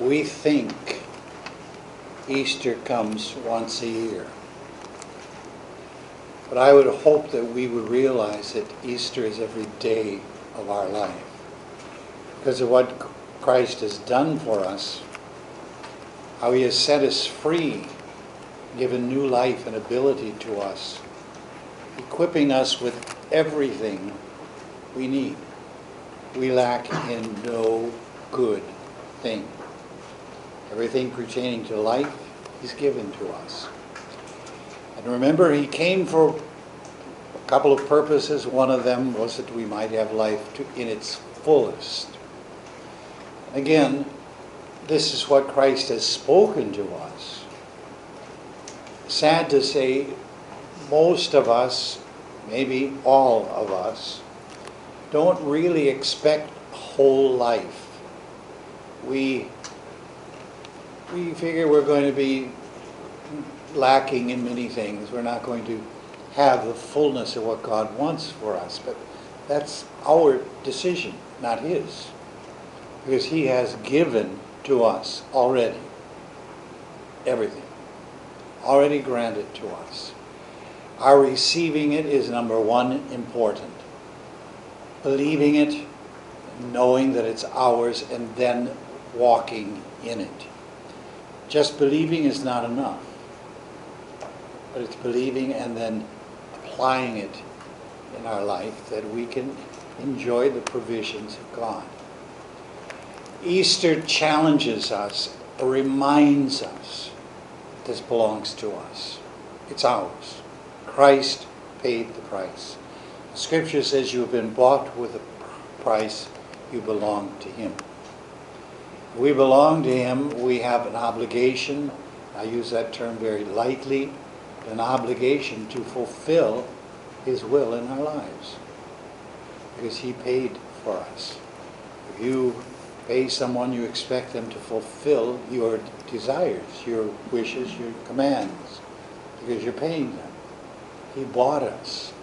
We think Easter comes once a year. But I would hope that we would realize that Easter is every day of our life. Because of what Christ has done for us, how he has set us free, given new life and ability to us, equipping us with everything we need. We lack in no good thing. Everything pertaining to life is given to us. And remember, he came for a couple of purposes. One of them was that we might have life in its fullest. Again, this is what Christ has spoken to us. Sad to say, most of us, maybe all of us, don't really expect whole life. We figure we're going to be lacking in many things. We're not going to have the fullness of what God wants for us. But that's our decision, not his. Because he has given to us already everything. Already granted to us. Our receiving it is number one important. Believing it, knowing that it's ours, and then walking in it. Just believing is not enough. But it's believing and then applying it in our life that we can enjoy the provisions of God. Easter challenges us, reminds us that this belongs to us. It's ours. Christ paid the price. The Scripture says you have been bought with a price. You belong to him. If we belong to him, we have an obligation. I use that term very lightly. An obligation to fulfill his will in our lives. Because he paid for us. If you pay someone, you expect them to fulfill your desires, your wishes, your commands. Because you're paying them. He bought us.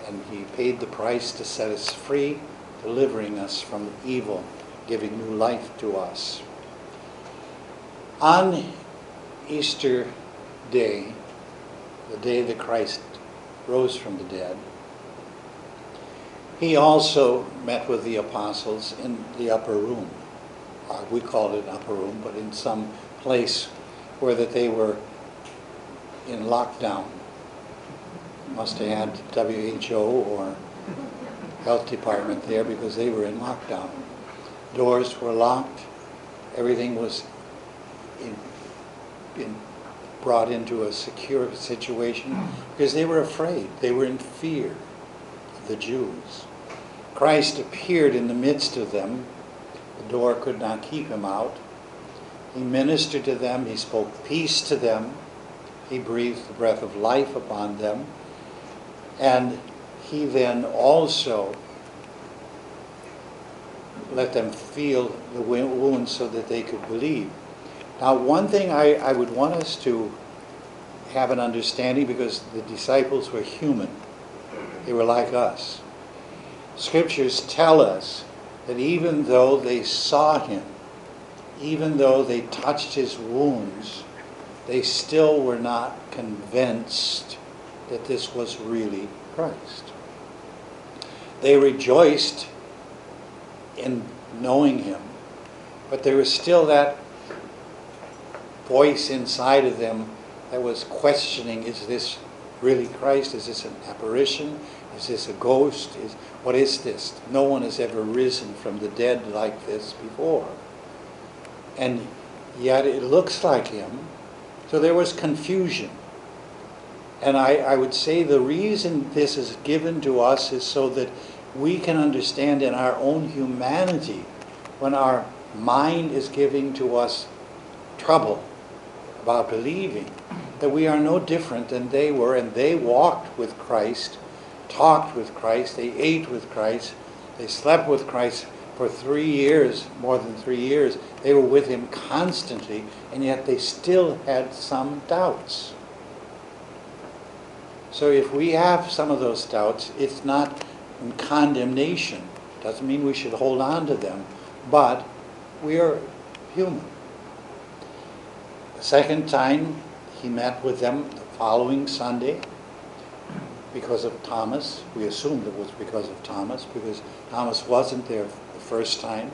And he paid the price to set us free, delivering us from evil, giving new life to us. On Easter Day, the day that Christ rose from the dead, he also met with the apostles in the upper room. We call it an upper room, but in some place where that they were in lockdown. Must have had WHO or health department there because they were in lockdown. Doors were locked. Everything was brought into a secure situation because they were afraid. They were in fear of the Jews. Christ appeared in the midst of them. The door could not keep him out. He ministered to them. He spoke peace to them. He breathed the breath of life upon them. And he then also let them feel the wounds so that they could believe. Now, one thing I would want us to have an understanding, because the disciples were human. They were like us. Scriptures tell us that even though they saw him, even though they touched his wounds, they still were not convinced that this was really Christ. They rejoiced in knowing him, but there was still that voice inside of them that was questioning, is this really Christ? Is this an apparition? Is this a ghost? What is this? No one has ever risen from the dead like this before. And yet it looks like him. So there was confusion. And I would say the reason this is given to us is so that we can understand in our own humanity, when our mind is giving to us trouble about believing, that we are no different than they were, and they walked with Christ, talked with Christ, they ate with Christ, they slept with Christ for 3 years, more than 3 years. They were with him constantly, and yet they still had some doubts. So if we have some of those doubts, it's not in condemnation. Doesn't mean we should hold on to them. But we are human. The second time he met with them the following Sunday because of Thomas. We assumed it was because of Thomas, because Thomas wasn't there the first time.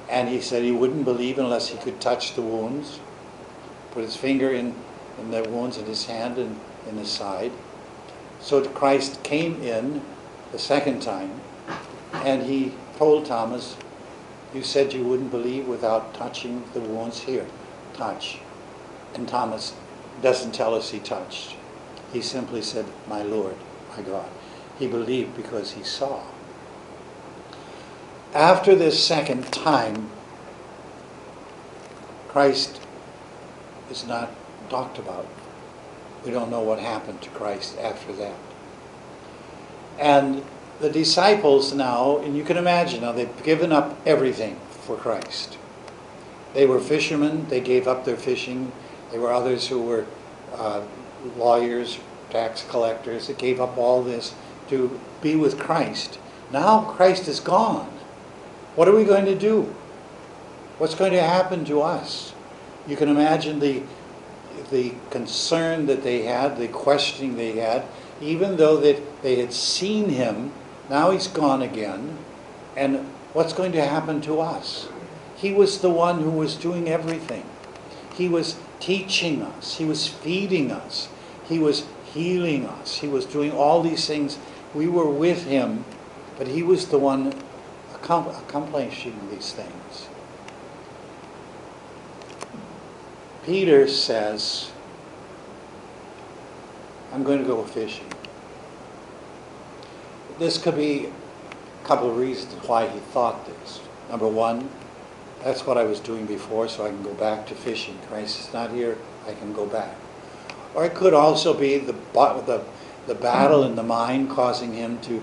And he said he wouldn't believe unless he could touch the wounds, put his finger in the wounds in his hand and in his side. So Christ came in the second time, and he told Thomas, you said you wouldn't believe without touching the wounds. Here, touch. And Thomas doesn't tell us he touched. He simply said, my Lord, my God. He believed because he saw. After this second time, Christ is not talked about. We don't know what happened to Christ after that. And the disciples now, and you can imagine now, they've given up everything for Christ. They were fishermen. They gave up their fishing. There were others who were lawyers, tax collectors, that gave up all this to be with Christ. Now Christ is gone. What are we going to do? What's going to happen to us? You can imagine the concern that they had, the questioning they had, even though that they had seen him. Now he's gone again. And what's going to happen to us? He was the one who was doing everything. He was teaching us. He was feeding us. He was healing us. He was doing all these things. We were with him, but he was the one accomplishing these things. Peter says, I'm going to go fishing. This could be a couple of reasons why he thought this. Number one, that's what I was doing before, so I can go back to fishing. Christ is not here, I can go back. Or it could also be the battle in the mind causing him to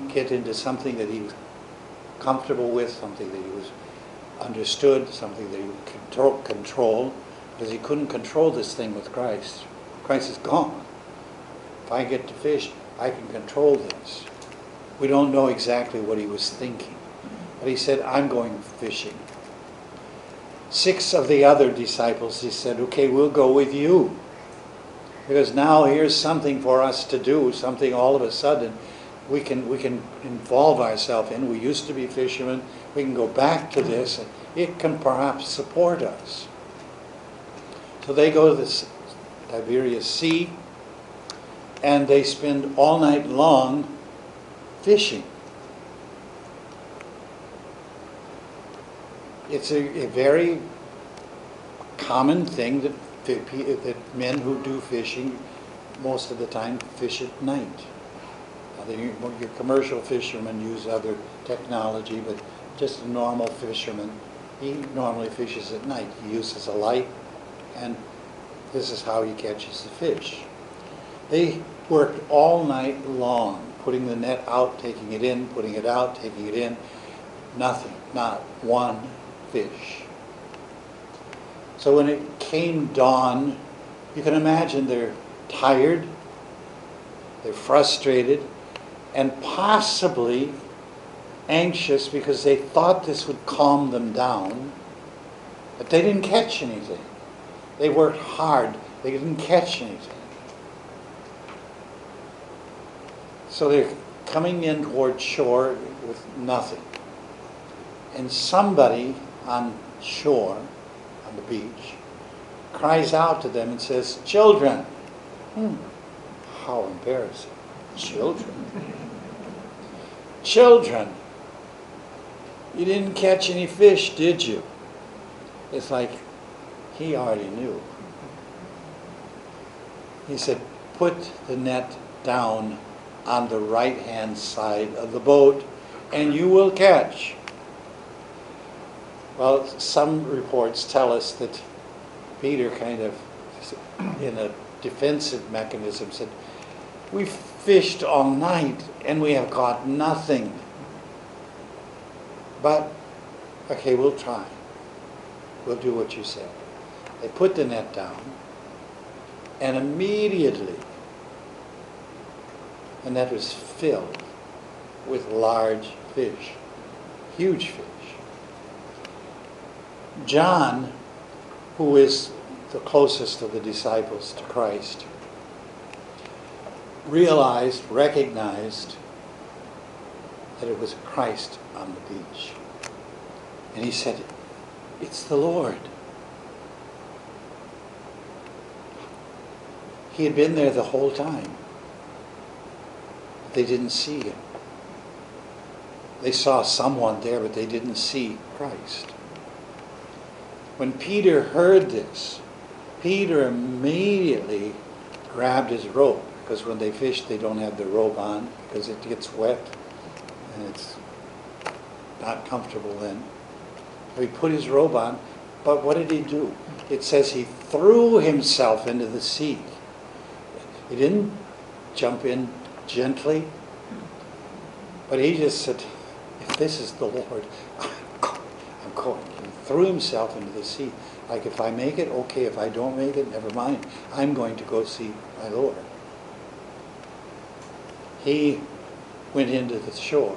get into something that he was comfortable with, something that he was understood, something that he would control, because he couldn't control this thing with Christ. Christ is gone. If I get to fish, I can control this. We don't know exactly what he was thinking, but he said, I'm going fishing. 6 of the other disciples, he said, okay, we'll go with you. Because now here's something for us to do, something all of a sudden we can involve ourselves in. We used to be fishermen. We can go back to this, and it can perhaps support us. So they go to the Tiberias Sea, and they spend all night long fishing. It's a very common thing that men who do fishing most of the time fish at night. Your commercial fishermen use other technology, but just a normal fisherman, he normally fishes at night. He uses a light, and this is how he catches the fish. They worked all night long, putting the net out, taking it in, putting it out, taking it in. Nothing, not one fish. So when it came dawn, you can imagine they're tired, they're frustrated, and possibly anxious because they thought this would calm them down, but they didn't catch anything. They worked hard, they didn't catch anything. So they're coming in toward shore with nothing. And somebody on shore, on the beach, cries out to them and says, children. How embarrassing. Children. Children. You didn't catch any fish, did you? It's like he already knew. He said, put the net down on the right-hand side of the boat and you will catch. Well, some reports tell us that Peter kind of, in a defensive mechanism, said, we fished all night and we have caught nothing. But, okay, we'll try. We'll do what you said. They put the net down, and immediately the net was filled with large fish, huge fish. John, who is the closest of the disciples to Christ, recognized that it was Christ on the beach. And he said, "It's the Lord." He had been there the whole time. They didn't see him. They saw someone there, but they didn't see Christ. When Peter heard this, Peter immediately grabbed his rope, because when they fish, they don't have their robe on because it gets wet and it's not comfortable then. So he put his robe on, but what did he do? It says he threw himself into the sea. He didn't jump in gently, but he just said, "If this is the Lord, I'm going." He threw himself into the sea. Like, if I make it, okay. If I don't make it, never mind. I'm going to go see my Lord. He went into the shore.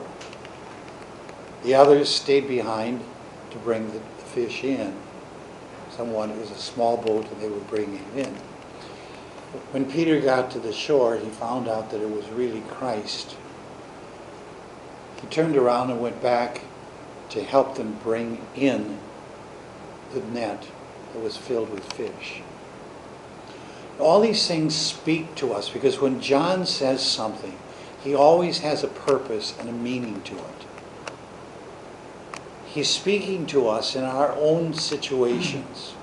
The others stayed behind to bring the fish in. It was a small boat, and they were bringing it in. When Peter got to the shore, he found out that it was really Christ. He turned around and went back to help them bring in the net that was filled with fish. All these things speak to us, because when John says something, he always has a purpose and a meaning to it. He's speaking to us in our own situations.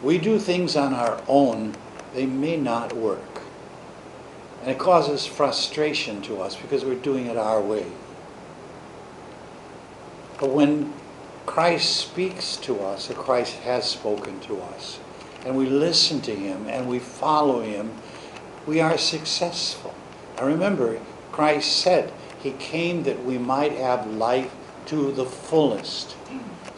We do things on our own, they may not work. And it causes frustration to us because we're doing it our way. But when Christ speaks to us, or Christ has spoken to us, and we listen to him and we follow him, we are successful. Now remember, Christ said he came that we might have life to the fullest.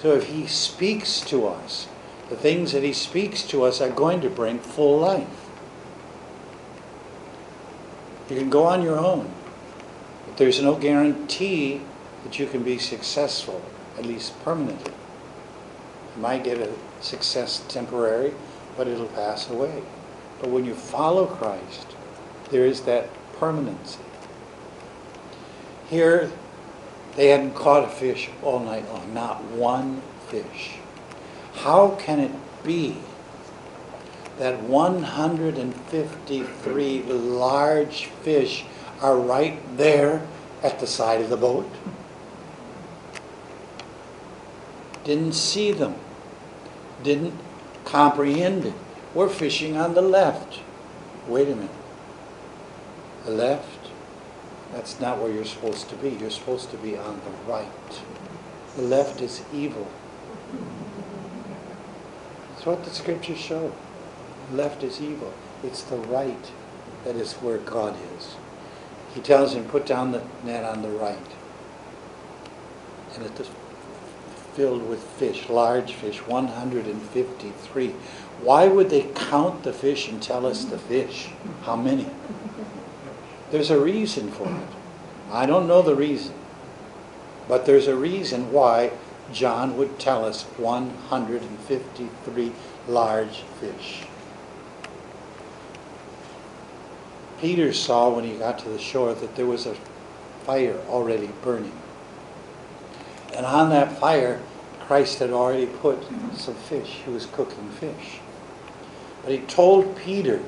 So if he speaks to us, the things that he speaks to us are going to bring full life. You can go on your own, but there's no guarantee that you can be successful, at least permanently. You might get a success temporary, but it'll pass away. But when you follow Christ, there is that permanency. Here, they hadn't caught a fish all night long, not one fish. How can it be that 153 large fish are right there at the side of the boat? Didn't see them. Didn't comprehend it. We're fishing on the left. Wait a minute. The left? That's not where you're supposed to be. You're supposed to be on the right. The left is evil. That's what the scriptures show. The left is evil. It's the right that is where God is. He tells him, put down the net on the right. And it is filled with fish, large fish, 153. Why would they count the fish and tell us the fish? How many? There's a reason for it. I don't know the reason. But there's a reason why John would tell us 153 large fish. Peter saw when he got to the shore that there was a fire already burning. And on that fire, Christ had already put some fish. He was cooking fish. But he told Peter,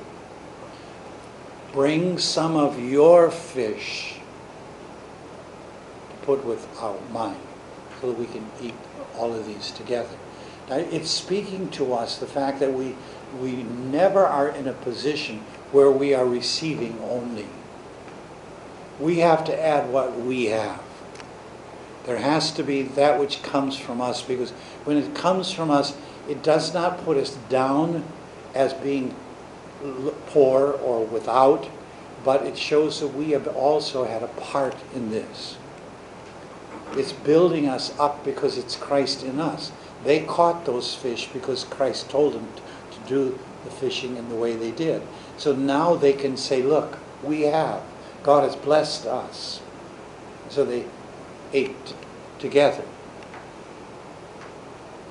bring some of your fish to put with mine, so that we can eat all of these together. Now, it's speaking to us the fact that we never are in a position where we are receiving only. We have to add what we have. There has to be that which comes from us, because when it comes from us, it does not put us down as being poor or without, but it shows that we have also had a part in this. It's building us up because it's Christ in us. They caught those fish because Christ told them to do the fishing in the way they did. So now they can say, look, we have. God has blessed us. So they ate together.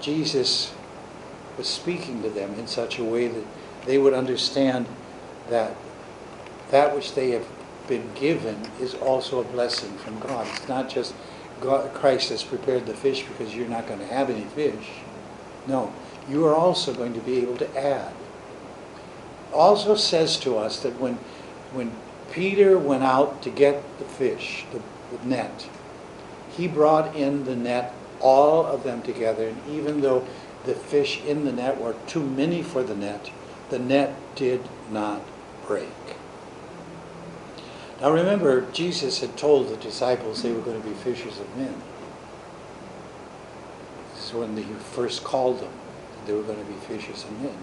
Jesus was speaking to them in such a way that they would understand that that which they have been given is also a blessing from God. It's not just Christ has prepared the fish because you're not going to have any fish. No, you are also going to be able to add. Also says to us that when Peter went out to get the fish, the net, he brought in the net, all of them together, and even though the fish in the net were too many for the net did not break. Now remember, Jesus had told the disciples they were going to be fishers of men. This is when he first called them. They were going to be fishers of men.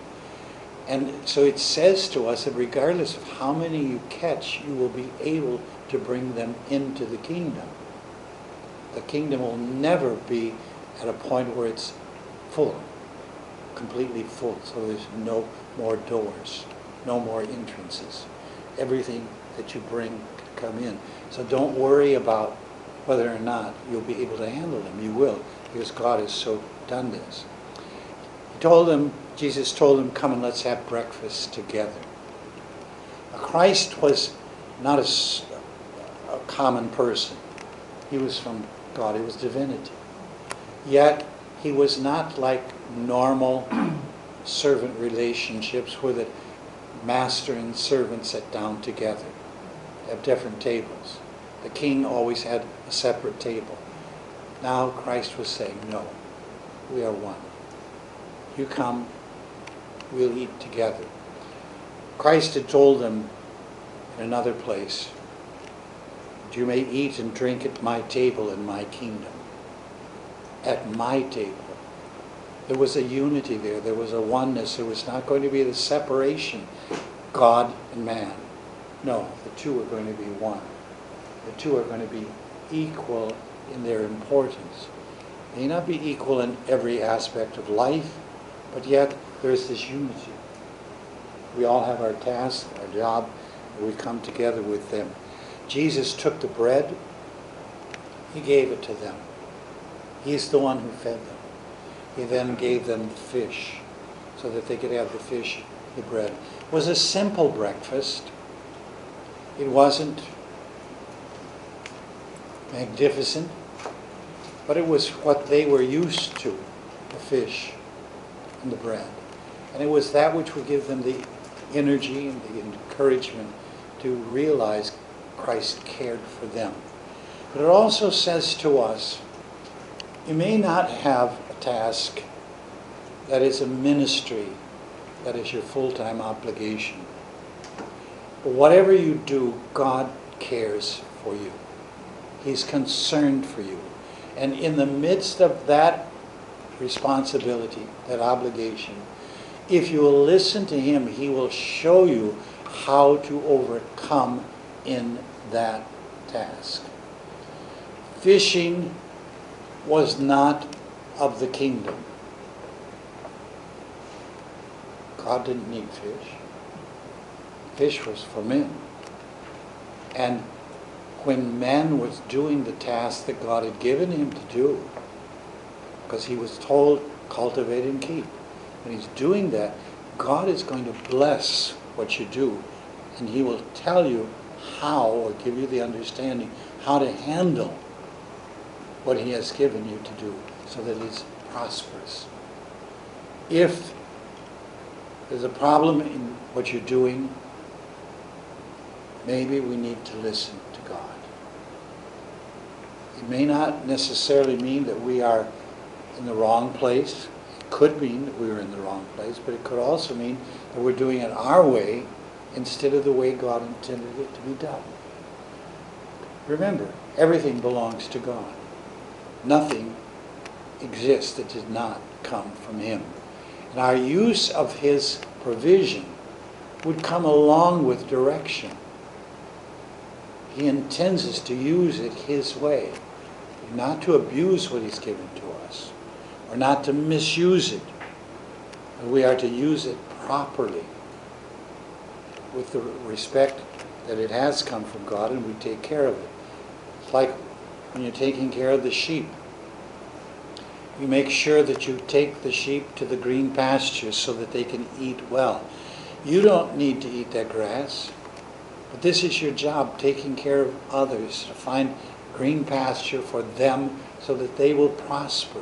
And so it says to us that regardless of how many you catch, you will be able to bring them into the kingdom. The kingdom will never be at a point where it's full, completely full. So there's no more doors, no more entrances. Everything that you bring can come in. So don't worry about whether or not you'll be able to handle them. You will, because God has so done this. Jesus told them, come and let's have breakfast together. Now, Christ was not a common person. He was from God. He was divinity. Yet, he was not like normal servant relationships where the master and servant sat down together, have different tables. The king always had a separate table. Now Christ was saying, no, we are one. You come, we'll eat together. Christ had told them in another place, you may eat and drink at my table in my kingdom. At my table. There was a unity there. There was a oneness. There was not going to be the separation, God and man. No, the two are going to be one. The two are going to be equal in their importance. They may not be equal in every aspect of life, but yet there's this unity. We all have our task, our job, and we come together with them. Jesus took the bread. He gave it to them. He's the one who fed them. He then gave them the fish so that they could have the fish, the bread. It was a simple breakfast. It wasn't magnificent, but it was what they were used to, the fish and the bread. And it was that which would give them the energy and the encouragement to realize Christ cared for them. But it also says to us, you may not have a task that is a ministry, that is your full-time obligation. But whatever you do, God cares for you. He's concerned for you. And in the midst of that responsibility, that obligation, if you will listen to Him, He will show you how to overcome in that task. Fishing was not of the kingdom. God didn't need fish. Fish was for men. And when man was doing the task that God had given him to do, because he was told, cultivate and keep. When he's doing that, God is going to bless what you do, and He will tell you how, or give you the understanding, how to handle what He has given you to do, so that it's prosperous. If there's a problem in what you're doing, maybe we need to listen to God. It may not necessarily mean that we are in the wrong place. It could mean that we are in the wrong place, but it could also mean that we're doing it our way instead of the way God intended it to be done. Remember, everything belongs to God. Nothing exists that did not come from Him. And our use of His provision would come along with direction. He intends us to use it His way, not to abuse what He's given to us, or not to misuse it. But we are to use it properly, with the respect that it has come from God, and we take care of it. It's like when you're taking care of the sheep. You make sure that you take the sheep to the green pastures so that they can eat well. You don't need to eat that grass, but this is your job, taking care of others, to find green pasture for them so that they will prosper.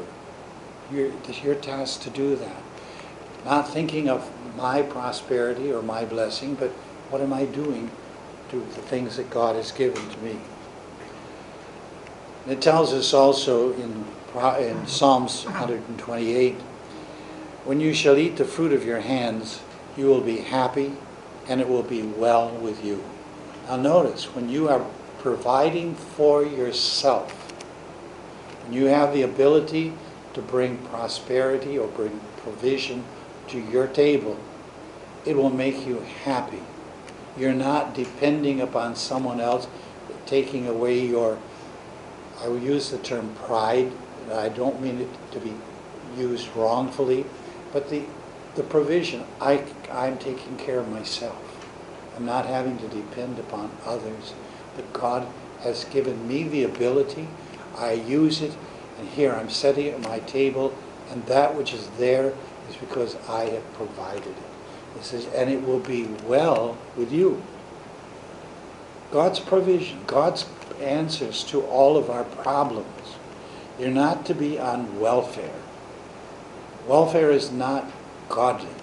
It's your task to do that. Not thinking of my prosperity or my blessing, but what am I doing to the things that God has given to me? And it tells us also in Psalms 128, when you shall eat the fruit of your hands, you will be happy and it will be well with you. Now notice, when you are providing for yourself, when you have the ability to bring prosperity or bring provision to your table, it will make you happy. You're not depending upon someone else taking away your, I will use the term pride. I don't mean it to be used wrongfully, but the provision. I'm taking care of myself. I'm not having to depend upon others. But God has given me the ability. I use it, and here I'm setting it at my table, and that which is there is because I have provided it. It says, and it will be well with you. God's provision, God's answers to all of our problems. They're not to be on welfare. Welfare is not godly.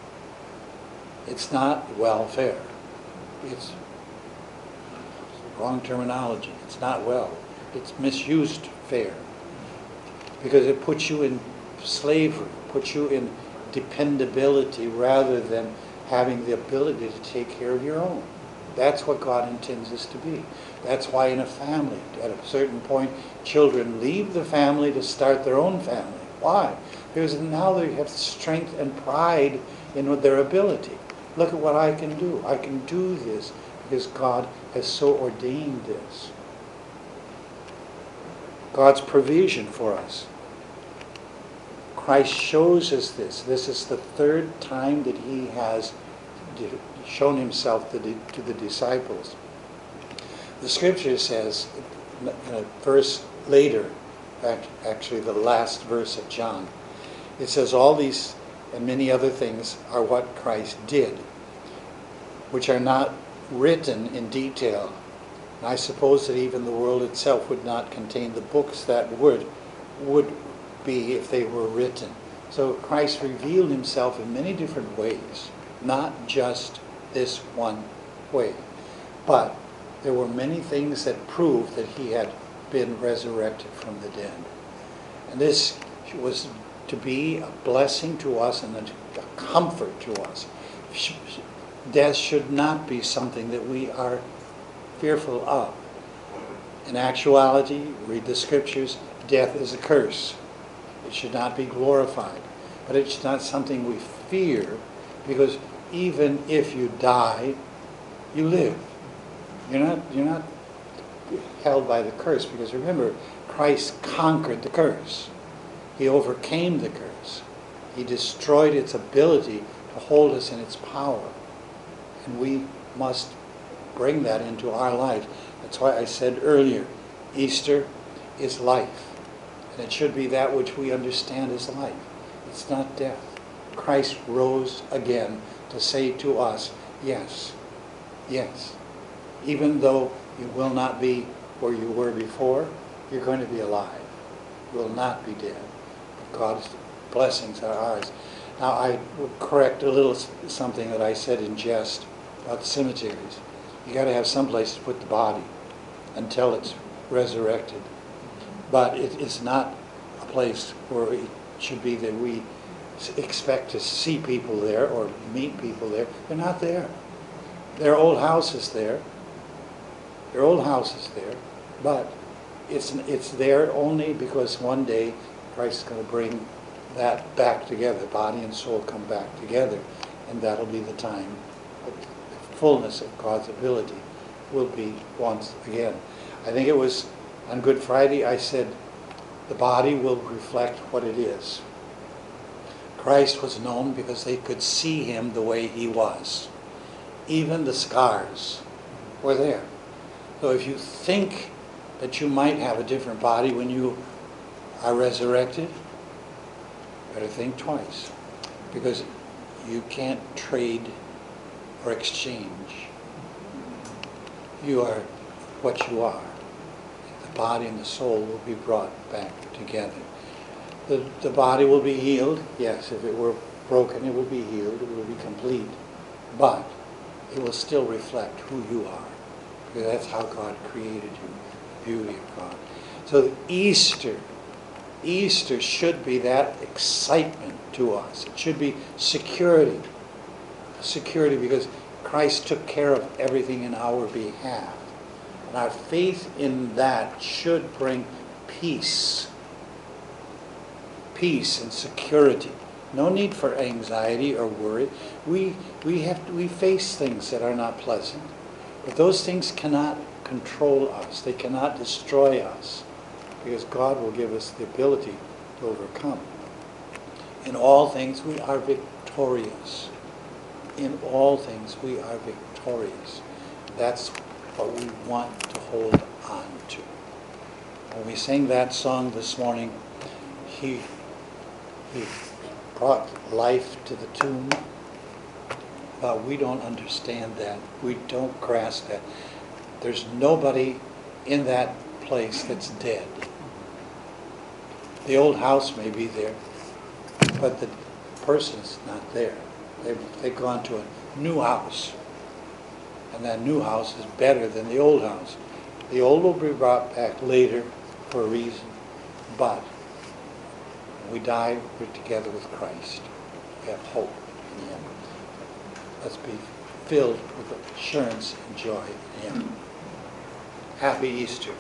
It's not welfare. It's wrong terminology. It's not well. It's misused fare. Because it puts you in slavery, puts you in dependability rather than having the ability to take care of your own. That's what God intends us to be. That's why in a family, at a certain point, children leave the family to start their own family. Why? Because now they have strength and pride in their ability. Look at what I can do. I can do this because God has so ordained this. God's provision for us. Christ shows us this. This is the third time that he has shown himself to the disciples. The scripture says, in a verse later, actually the last verse of John, it says, all these and many other things are what Christ did, which are not written in detail. And I suppose that even the world itself would not contain the books that would be if they were written. So Christ revealed himself in many different ways, not just this one way. But there were many things that proved that he had been resurrected from the dead. And this was to be a blessing to us and a comfort to us. Death should not be something that we are fearful of. In actuality, read the scriptures, death is a curse. It should not be glorified. But it's not something we fear, because even if you die, you live. You're not held by the curse, because remember, Christ conquered the curse. He overcame the curse. He destroyed its ability to hold us in its power. And we must bring that into our life. That's why I said earlier, Easter is life. And it should be that which we understand as life. It's not death. Christ rose again to say to us, yes, yes. Even though you will not be where you were before, you're going to be alive. You will not be dead. But God's blessings are ours. Now I will correct a little something that I said in jest about the cemeteries. You got to have some place to put the body until it's resurrected. But it is not a place where it should be that we expect to see people there or meet people there. They're not there. There are old houses there. There are old houses there. But it's there only because one day Christ is going to bring that back together. Body and soul come back together. And that'll be the time that the fullness of God's ability will be once again. I think it was on Good Friday I said the body will reflect what it is. Christ was known because they could see him the way he was. Even the scars were there. So if you think that you might have a different body when you are resurrected, better think twice. Because you can't trade or exchange. You are what you are. The body and the soul will be brought back together. The body will be healed. Yes, if it were broken, it would be healed. It would be complete. But it will still reflect who you are. Because that's how God created you. The beauty of God. So Easter should be that excitement to us. It should be security. Security because Christ took care of everything in our behalf. And our faith in that should bring peace. Peace and security. No need for anxiety or worry. We face things that are not pleasant. But those things cannot control us. They cannot destroy us. Because God will give us the ability to overcome. In all things we are victorious. In all things we are victorious. That's what we want to hold on to. When we sang that song this morning, He brought life to the tomb. But we don't understand that. We don't grasp that. There's nobody in that place that's dead. The old house may be there, but the person's not there. They've gone to a new house. And that new house is better than the old house. The old will be brought back later for a reason. But when we die, we're together with Christ. We have hope in Him. Let's be filled with assurance and joy in Him. Happy Easter.